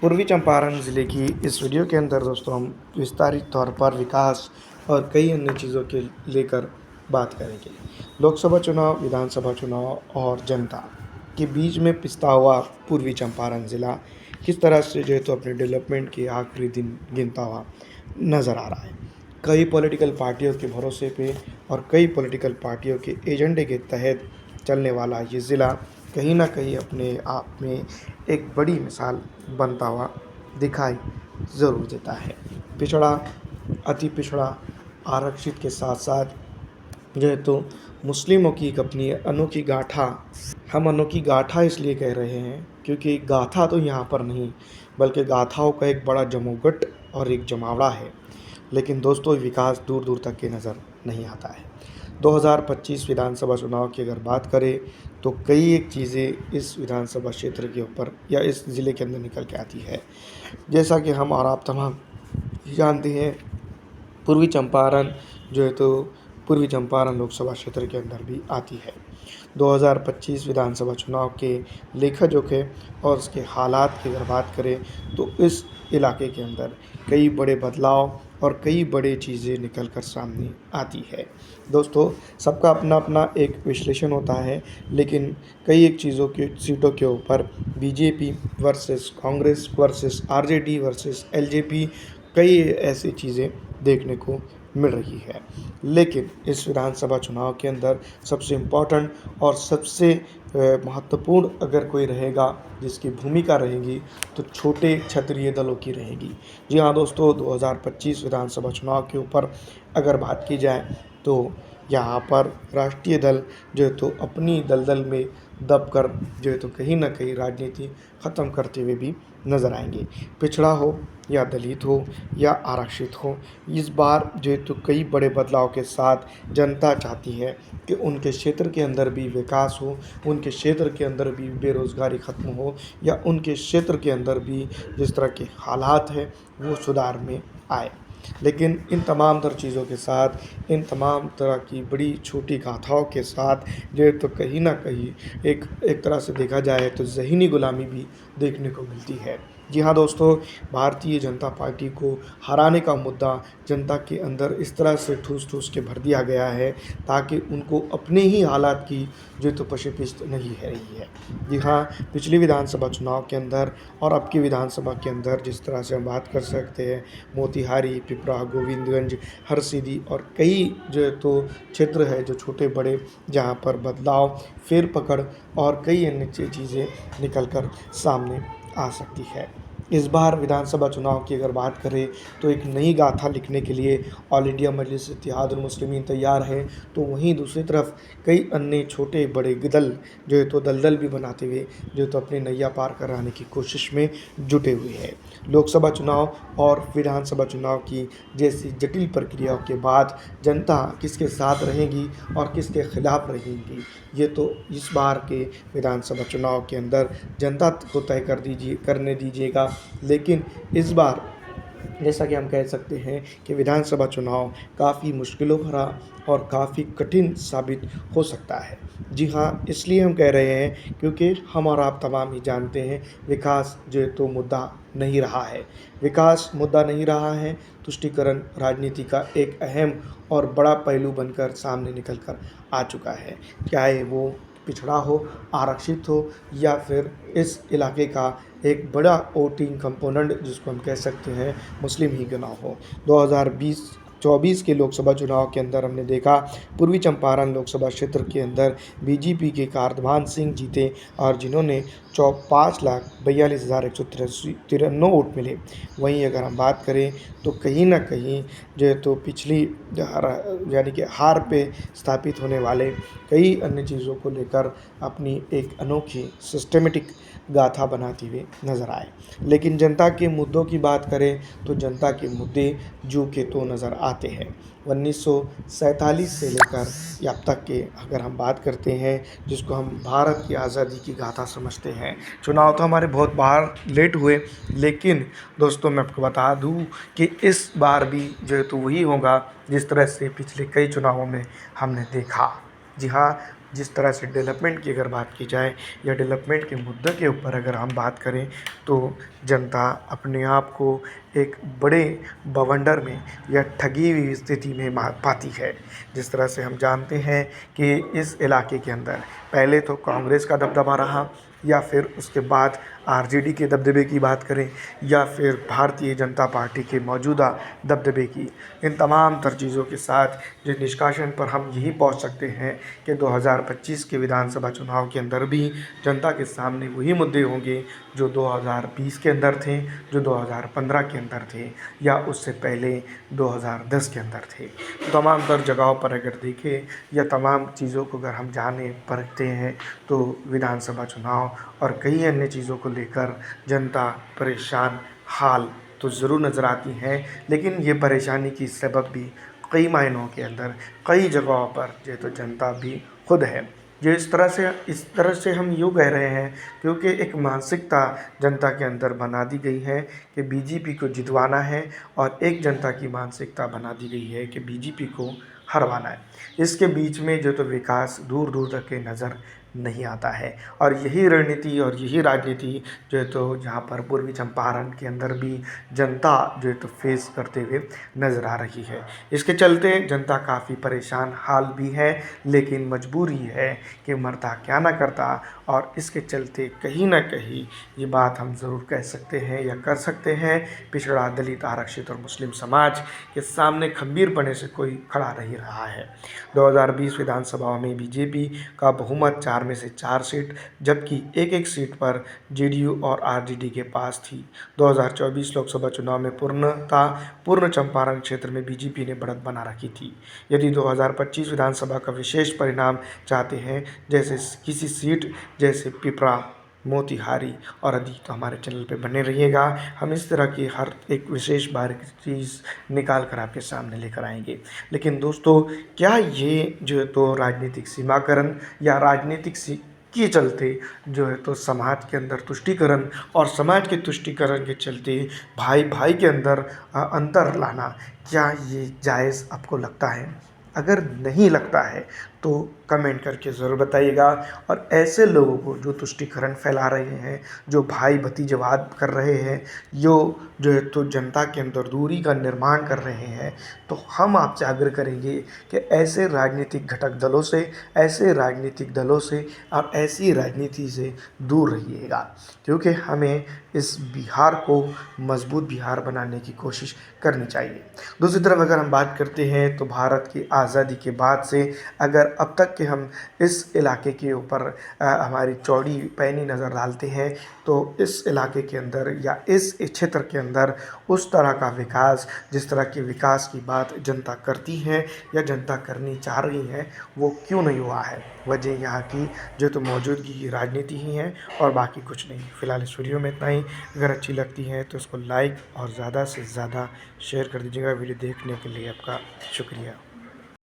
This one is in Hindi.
पूर्वी चंपारण ज़िले की इस वीडियो के अंदर दोस्तों हम विस्तारित तौर पर विकास और कई अन्य चीज़ों के लेकर बात करेंगे। लोकसभा चुनाव, विधानसभा चुनाव और जनता के बीच में पिसता हुआ पूर्वी चंपारण ज़िला किस तरह से जो है तो अपने डेवलपमेंट के आखिरी दिन गिनता हुआ नज़र आ रहा है। कई पॉलिटिकल पार्टियों के भरोसे पे और कई पॉलिटिकल पार्टियों के एजेंडे के तहत चलने वाला ये ज़िला कहीं न कहीं अपने आप में एक बड़ी मिसाल बनता हुआ दिखाई ज़रूर देता है। पिछड़ा, अति पिछड़ा, आरक्षित के साथ-साथ जो है तो मुस्लिमों की एक अपनी अनोखी गाथा, हम अनोखी गाथा इसलिए कह रहे हैं क्योंकि गाथा तो यहाँ पर नहीं, बल्कि गाथाओं का एक बड़ा जमोगट और एक जमावड़ा है। लेकिन दोस्तों विकास दूर-दूर तक के नज़र नहीं आता है। 2025 विधानसभा चुनाव की अगर बात करें तो कई एक चीज़ें इस विधानसभा क्षेत्र के ऊपर या इस ज़िले के अंदर निकल के आती है। जैसा कि हम और आप तमाम जानते हैं, पूर्वी चंपारण जो है तो पूर्वी चंपारण लोकसभा क्षेत्र के अंदर भी आती है। 2025 विधानसभा चुनाव के लेखा-जोखे और उसके हालात की अगर बात करें तो इस इलाके के अंदर कई बड़े बदलाव और कई बड़ी चीज़ें निकल कर सामने आती है। दोस्तों सबका अपना-अपना एक विश्लेषण होता है, लेकिन कई एक चीज़ों की सीटों के ऊपर BJP versus Congress versus RJD versus LJP कई ऐसी चीज़ें देखने को मिल रही है। लेकिन इस विधानसभा चुनाव के अंदर सबसे इम्पोर्टेंट और सबसे महत्वपूर्ण अगर कोई रहेगा जिसकी भूमिका रहेगी तो छोटे क्षत्रिय दलों की रहेगी। जी हाँ दोस्तों, 2025 विधानसभा चुनाव के ऊपर अगर बात की जाए तो यहाँ पर राष्ट्रीय दल जो है तो अपनी दलदल में दबकर जो है तो कहीं न कहीं राजनीति ख़त्म करते हुए भी नज़र आएंगे। पिछड़ा हो या दलित हो या आरक्षित हो, इस बार जो है तो कई बड़े बदलाव के साथ जनता चाहती है कि उनके क्षेत्र के अंदर भी विकास हो, उनके क्षेत्र के अंदर भी बेरोज़गारी ख़त्म हो या उनके क्षेत्र के अंदर भी जिस तरह के हालात हैं वो सुधार में आए। लेकिन इन तमाम तर चीज़ों के साथ, इन तमाम तरह की बड़ी छोटी गाथाओं के साथ जो है तो कहीं न कहीं एक तरह से देखा जाए तो ज़हनी गुलामी भी देखने को मिलती है। जी हाँ दोस्तों, भारतीय जनता पार्टी को हराने का मुद्दा जनता के अंदर इस तरह से ठूस-ठूस के भर दिया गया है ताकि उनको अपने ही हालात की जो तो पशे-पिस्त नहीं है रही है। जी हाँ, पिछली विधानसभा चुनाव के अंदर और अब की विधानसभा के अंदर जिस तरह से हम बात कर सकते हैं, मोतिहारी, पिपरा, गोविंदगंज, हरसिद्धि और कई जो है तो क्षेत्र है जो छोटे-बड़े जहाँ पर बदलाव, फेर पकड़ और कई अन्य चीज़ें निकल कर सामने आ सकती है। इस बार विधानसभा चुनाव की अगर बात करें तो एक नई गाथा लिखने के लिए ऑल इंडिया मजलिस इत्तेहादुल मुस्लिमीन तैयार है, तो वहीं दूसरी तरफ कई अन्य छोटे बड़े दल जो है तो दलदल भी बनाते हुए जो है तो अपनी नैया पार कराने की कोशिश में जुटे हुए हैं। लोकसभा चुनाव और विधानसभा चुनाव की जैसी जटिल प्रक्रियाओं के बाद जनता किसके साथ रहेगी और किसके खिलाफ रहेगी, ये तो इस बार के विधानसभा चुनाव के अंदर जनता को तय करने दीजिएगा। लेकिन इस बार जैसा कि हम कह सकते हैं कि विधानसभा चुनाव काफ़ी मुश्किलों भरा और काफ़ी कठिन साबित हो सकता है। जी हाँ, इसलिए हम कह रहे हैं क्योंकि हम और आप तमाम ही जानते हैं विकास जो है तो मुद्दा नहीं रहा है। विकास मुद्दा नहीं रहा है, तुष्टीकरण राजनीति का एक अहम और बड़ा पहलू बनकर सामने निकल कर आ चुका है। चाहे वो पिछड़ा हो, आरक्षित हो या फिर इस इलाके का एक बड़ा वोटिंग कंपोनेंट जिसको हम कह सकते हैं मुस्लिम ही क्यों ना हो। 2024 के लोकसभा चुनाव के अंदर हमने देखा पूर्वी चंपारण लोकसभा क्षेत्र के अंदर बीजेपी के कार्दमान सिंह जीते और जिन्होंने 5,42,193 वोट मिले। वहीं अगर हम बात करें तो कहीं न कहीं जो है तो पिछली यानी कि हार पे स्थापित होने वाले कई अन्य चीज़ों को लेकर अपनी एक अनोखी सिस्टमेटिक गाथा बनाते हुए नज़र आए। लेकिन जनता के मुद्दों की बात करें तो जनता के मुद्दे जू के तो नज़र आते हैं। 1947 से लेकर अब तक के अगर हम बात करते हैं जिसको हम भारत की आज़ादी की गाथा समझते हैं, चुनाव तो हमारे बहुत बार लेट हुए, लेकिन दोस्तों मैं आपको बता दूं कि इस बार भी जो है तो वही होगा जिस तरह से पिछले कई चुनावों में हमने देखा। जी हाँ, जिस तरह से डेवलपमेंट की अगर बात की जाए या डेवलपमेंट के मुद्दे के ऊपर अगर हम बात करें तो जनता अपने आप को एक बड़े बवंडर में या ठगी हुई स्थिति में पाती है। जिस तरह से हम जानते हैं कि इस इलाके के अंदर पहले तो कांग्रेस का दबदबा रहा, या फिर उसके बाद आरजेडी के दबदबे की बात करें, या फिर भारतीय जनता पार्टी के मौजूदा दबदबे की, इन तमाम तर चीज़ों के साथ जिस निष्कासन पर हम यही पहुंच सकते हैं कि 2025 के विधानसभा चुनाव के अंदर भी जनता के सामने वही मुद्दे होंगे जो 2020 के अंदर थे, जो 2015 के अंदर थे, या उससे पहले 2010 के अंदर थे। तमाम तर जगहों पर अगर देखें या तमाम चीज़ों को अगर हम जाने परखते हैं तो विधानसभा चुनाव और कई अन्य चीज़ों को लेकर जनता परेशान हाल तो ज़रूर नज़र आती हैं, लेकिन ये परेशानी की सबब भी कई मायनों के अंदर कई जगहों पर जो तो जनता भी खुद है। जो इस तरह से हम यूँ कह रहे हैं क्योंकि एक मानसिकता जनता के अंदर बना दी गई है कि बीजेपी को जितवाना है, और एक जनता की मानसिकता बना दी गई है कि बीजेपी को हरवाना है। इसके बीच में जो तो विकास दूर दूर तक के नज़र नहीं आता है, और यही रणनीति और यही राजनीति जो है तो जहाँ पर पूर्वी चंपारण के अंदर भी जनता जो है तो फेस करते हुए नज़र आ रही है। इसके चलते जनता काफ़ी परेशान हाल भी है, लेकिन मजबूरी है कि मरता क्या ना करता, और इसके चलते कहीं ना कहीं ये बात हम ज़रूर कह सकते हैं या कर सकते हैं, पिछड़ा दलित आरक्षित और मुस्लिम समाज के सामने खंबीर पने से कोई खड़ा नहीं रहा है। 2020 विधानसभा में बीजेपी का बहुमत 4 में से 4 सीट, जबकि एक सीट पर जेडीयू और आरजेडी के पास थी। 2024 लोकसभा चुनाव में पूर्ण चंपारण क्षेत्र में बीजेपी ने बढ़त बना रखी थी। यदि 2025 विधानसभा का विशेष परिणाम चाहते हैं, जैसे किसी सीट जैसे पिपरा, मोतिहारी और अधिक, तो हमारे चैनल पे बने रहिएगा। हम इस तरह की हर एक विशेष बारीक चीज़ निकाल कर आपके सामने लेकर आएंगे। लेकिन दोस्तों, क्या ये जो है तो राजनीतिक सीमाकरण या राजनीतिक के चलते जो है तो समाज के अंदर तुष्टीकरण, और समाज के तुष्टीकरण के चलते भाई भाई के अंदर अंतर लाना, क्या ये जायज़ आपको लगता है? अगर नहीं लगता है तो कमेंट करके ज़रूर बताइएगा। और ऐसे लोगों को जो तुष्टीकरण फैला रहे हैं, जो भाई भतीजावाद कर रहे हैं, जो है तो जनता के अंदर दूरी का निर्माण कर रहे हैं, तो हम आपसे आग्रह करेंगे कि ऐसे राजनीतिक घटक दलों से, ऐसे राजनीतिक दलों से और ऐसी राजनीति से दूर रहिएगा, क्योंकि हमें इस बिहार को मजबूत बिहार बनाने की कोशिश करनी चाहिए। दूसरी तरफ अगर हम बात करते हैं तो भारत की आज़ादी के बाद से अगर अब तक के हम इस इलाके के ऊपर हमारी चौड़ी पैनी नज़र डालते हैं, तो इस इलाके के अंदर या इस क्षेत्र के अंदर उस तरह का विकास, जिस तरह के विकास की बात जनता करती है या जनता करनी चाह रही है, वो क्यों नहीं हुआ है? वजह यहाँ की जो तो मौजूदगी की राजनीति ही है, और बाकी कुछ नहीं। फ़िलहाल इस वीडियो में इतना ही। अगर अच्छी लगती है तो इसको लाइक और ज़्यादा से ज़्यादा शेयर कर दीजिएगा। वीडियो देखने के लिए आपका शुक्रिया।